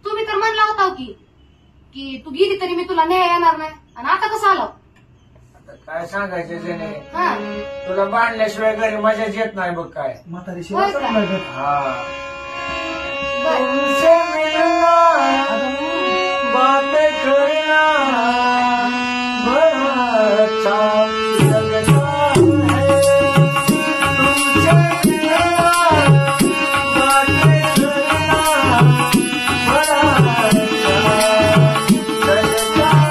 तुम्ही तर म्हणला होता की तू गेली तरी मी तुला न्याय येणार नाही, आणि आता कसं आलो? काय सांगायचं त्याने, तुला बांधल्याशिवाय घरी मजाच येत नाही बघ. काय म्हातारी शिवाय तुमसे मिलना बातें करना बड़ा अच्छा लगता है. तुमसे मिलना बातें करना बड़ा अच्छा लगता है.